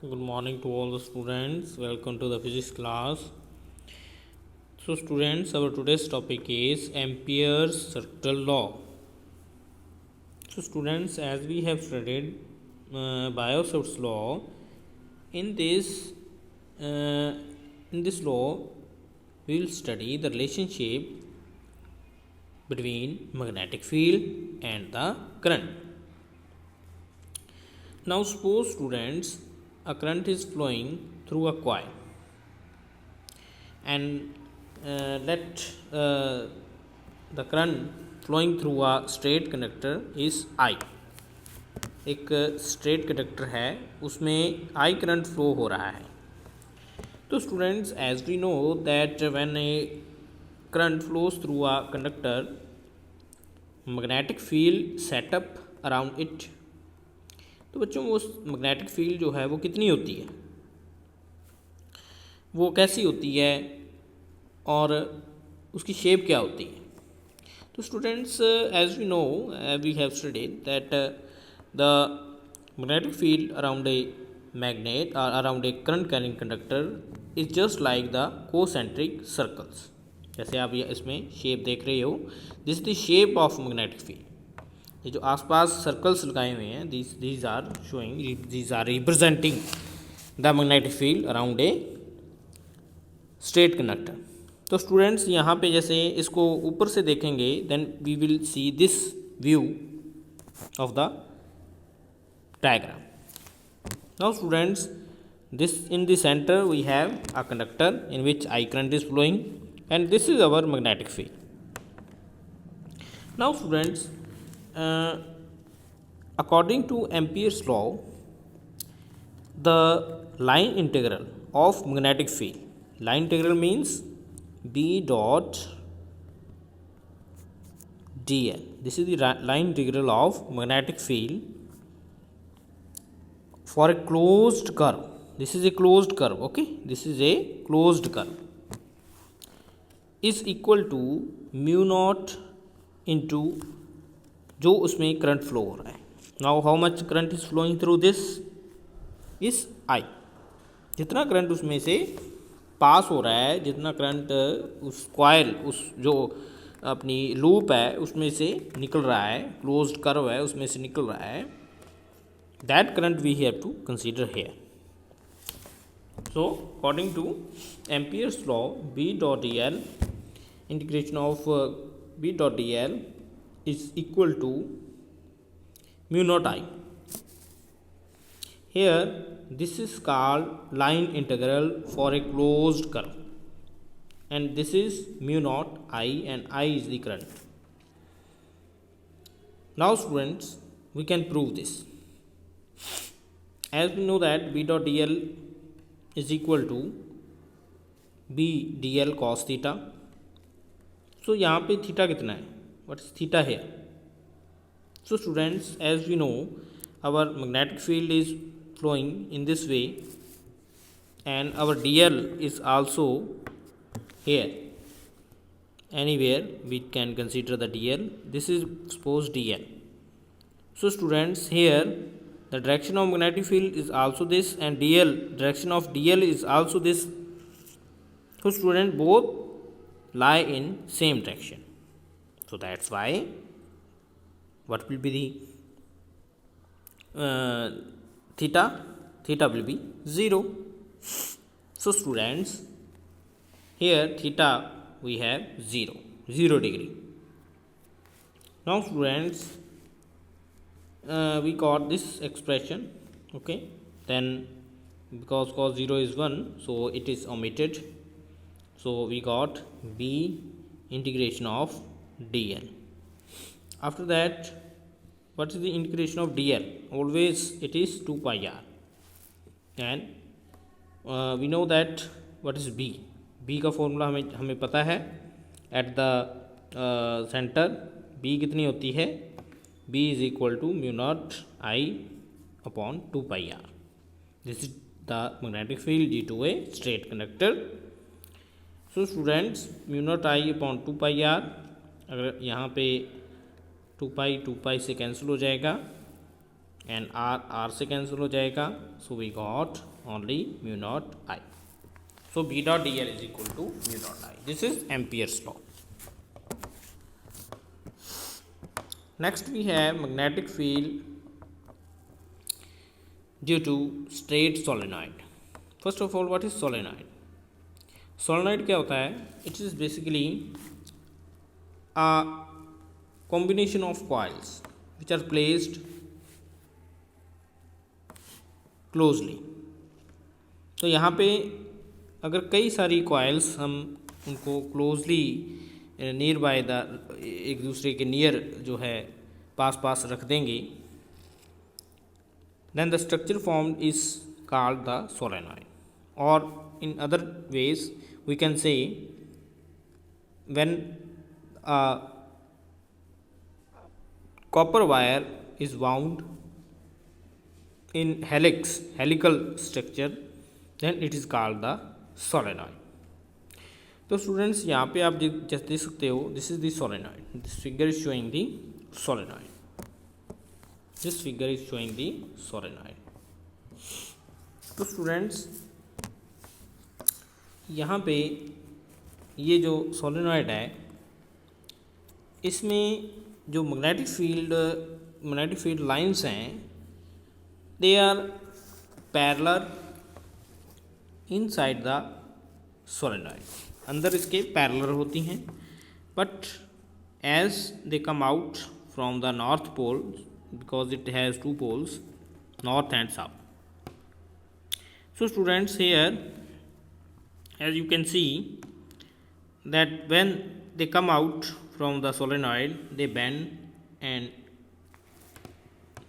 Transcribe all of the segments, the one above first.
Good morning to all the students. Welcome to the physics class. So, students, our today's topic is Ampere's circular law. So, students, as we have studied Biot-Savart's law, in this uh, in this law, we will study the relationship between magnetic field and the current. Now, suppose students, a current is flowing through a coil, and let the current flowing through a straight conductor is I. एक straight conductor है, उसमें I current flow हो रहा है. तो students, as we know that when a current flows through a conductor, magnetic field setup around it. तो बच्चों, वो मैग्नेटिक फील्ड जो है वो कितनी होती है, वो कैसी होती है और उसकी शेप क्या होती है. तो students, as we know, we have studied that the magnetic field around a magnet और around a current carrying conductor is just like the concentric circles. जैसे आप ये इसमें शेप देख रहे हो, this is the shape of magnetic field. ये जो आसपास सर्कल्स लगाए हुए हैं, these are showing, these are representing the magnetic field around a straight conductor. तो स्टूडेंट्स, यहाँ पे जैसे इसको ऊपर से देखेंगे, then we will see this view of the diagram. Now students, this in the center we have a conductor in which I current is flowing, and this is our magnetic field. Now students, according to Ampere's law, the line integral of magnetic field, line integral means B dot dl. This is the line integral of magnetic field for a closed curve. This is a closed curve, okay, this is a closed curve, is equal to mu naught into जो उसमें current flow हो रहा है. Now how much current is flowing through this is I. जितना current उसमें से पास हो रहा है, जितना करंट उस कॉइल, उस जो अपनी लूप है उसमें से निकल रहा है, क्लोज्ड कर्व है उसमें से निकल रहा है, that current we have to consider here. So according to Ampere's law, B dot D l, integration of B dot D l is equal to mu naught I. Here this is called line integral for a closed curve, and this is mu naught I, and I is the current. Now students, we can prove this. As we know that B dot dl is equal to B dl cos theta. So यहाँ पे theta कितना है, what is theta here? So students, as we know, our magnetic field is flowing in this way, and our dl is also here. Anywhere we can consider the dl. This is suppose dl. So students, here the direction of magnetic field is also this, and dl, direction of dl is also this. So students, both lie in same direction. So that's why what will be the theta? Theta will be 0. So students, here theta we have 0 degree. Now students, we got this expression, okay, then because cos 0 is 1, so it is omitted. So we got b integration of dl. After that, what is the integration of dl? Always it is 2 pi r, and we know that what is b. b का formula हमें पता है. At the centre b कितनी होती है, b is equal to mu naught I upon 2 pi r. This is the magnetic field due to a straight conductor. So students, mu naught I upon 2 pi r, अगर यहाँ पे 2 पाई से cancel हो जाएगा, and are से cancel हो जाएगा, so we got only mu naught I. So B dot D L is equal to mu naught I. This is Ampere's law. Next we have magnetic field due to straight solenoid. First of all, what is solenoid? Solenoid क्या होता है? It is basically a combination of coils which are placed closely. तो यहाँ पे अगर कई सारी coils हम उनको closely नियर बाय द एक दूसरे के नियर जो है पास पास रख देंगे, then the structure formed is called the solenoid. Or in other ways we can say, when a copper wire is wound in helical structure, then it is called the solenoid. तो students यहाँ पे आप देख सकते हो, this is the solenoid. This figure is showing the solenoid. This figure is showing the solenoid. तो students यहाँ पे ये जो सोलेनॉइड है, इसमें जो मैग्नेटिक फील्ड लाइंस हैं, they are parallel inside the solenoid. अंदर इसके पैरेलल होती हैं, but as they come out from the north pole, because it has two poles, north and south. So students, here as you can see that when they come out from the solenoid, they bend and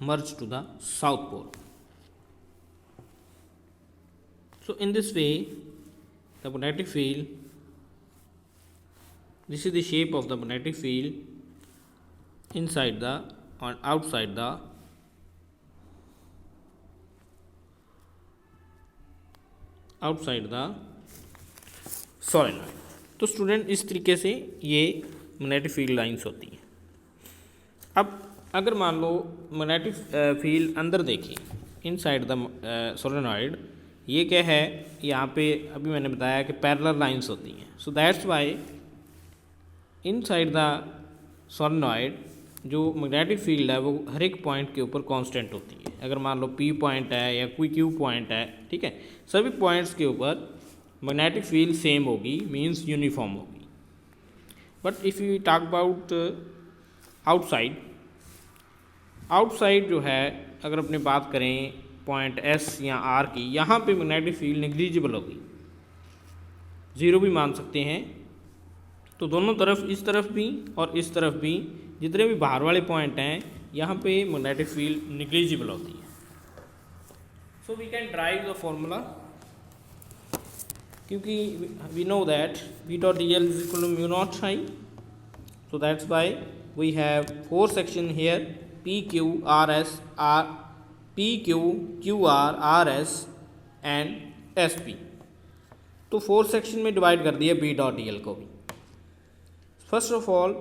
merge to the south pole. So in this way, the magnetic field, this is the shape of the magnetic field inside the or outside the solenoid. तो student इस तरीके से ये magnetic field lines होती हैं. अब अगर मान लो मैग्नेटिक फील्ड अंदर देखें इनसाइड द सोलेनॉइड, ये क्या है? यहाँ पे अभी मैंने बताया कि पैरेलल लाइंस होती हैं. So that's Y inside the solenoid जो मैग्नेटिक फील्ड है वो हर एक पॉइंट के ऊपर कांस्टेंट होती है. अगर मान लो P पॉइंट है या कोई Q पॉइंट है, ठीक है, सभी पॉइंट्स के ऊपर मैग्नेटिक फील्ड सेम होगी, मींस यूनिफॉर्म होगी. But if you talk about outside जो है, अगर अपने बात करें पॉइंट S या R की, यहाँ पे मैग्नेटिक फील्ड नेग्लिजिबल होगी, ज़ीरो भी मान सकते हैं. तो दोनों तरफ, इस तरफ भी और इस तरफ भी, जितने भी बाहर वाले पॉइंट हैं, यहाँ पे मैग्नेटिक फील्ड नेग्लिजिबल होती है. So we can drive the formula, क्योंकि we know that V dot D L is equal to mu naught I. So that's why we have 4 section here, PQ, RS and SP. तो 4 section में divide कर दिया B dot D L को भी. First of all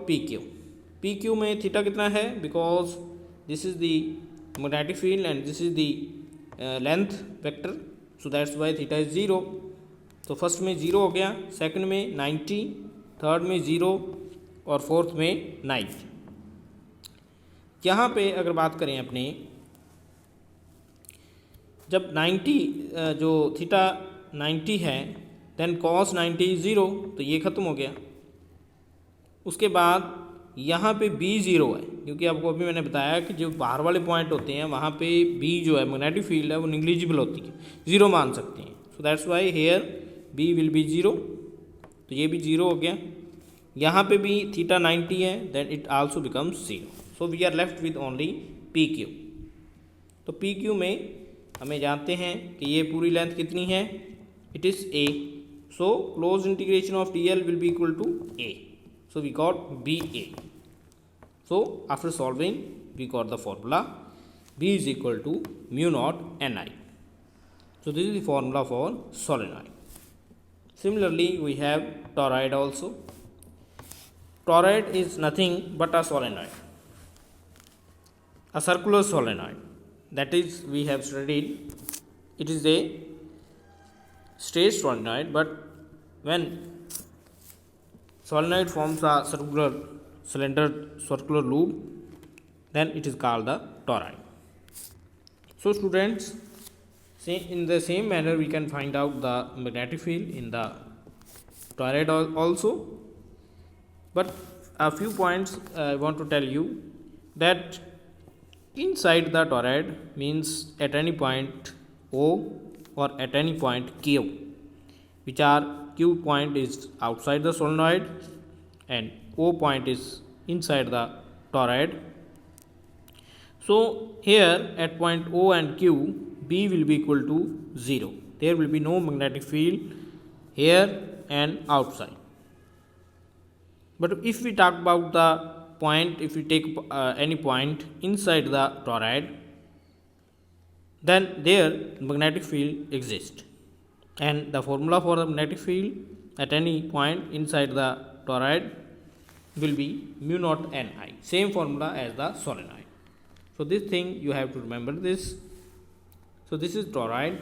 PQ में theta कितना है? Because this is the magnetic field and this is the length vector, so that's Y theta is 0. तो फर्स्ट में 0 हो गया, सेकंड में 90, थर्ड में 0 और फोर्थ में 9. यहाँ पे अगर बात करें अपने, जब 90 जो थीटा 90 है, देन कॉस 90 इज 0, तो ये ख़त्म हो गया. उसके बाद यहाँ पे B 0 है, क्योंकि आपको अभी मैंने बताया कि जो बाहर वाले पॉइंट होते हैं वहाँ पे B जो है मैग्नेटिक फील्ड है वो नेग्लिजिबल होती है, 0 मान सकते हैं. So that's why here B will be 0. तो ये भी 0 हो गया. यहाँ पे भी थीटा 90 है, then it also becomes 0. So we are left with only PQ. तो PQ में हमें जानते हैं कि ये पूरी लेंथ कितनी है? It is A. So close integration of DL will be equal to A. So we got BA. So after solving, we got the formula B is equal to mu naught Ni. So this is the formula for solenoid. Similarly, we have toroid also. Toroid is nothing but a solenoid, a circular solenoid. that is we have studied, it is a straight solenoid, but when solenoid forms a circular loop, then it is called the toroid. So students, in the same manner we can find out the magnetic field in the toroid also. But a few points I want to tell you, that inside the toroid means at any point O or at any point Q, which are Q point is outside the solenoid and O point is inside the toroid. So here at point O and Q, B will be equal to 0. There will be no magnetic field here and outside. But if we talk about the point, if we take any point inside the toroid, then there magnetic field exists, and the formula for the magnetic field at any point inside the toroid will be mu naught Ni, same formula as the solenoid. So this thing you have to remember this. So this is toroid.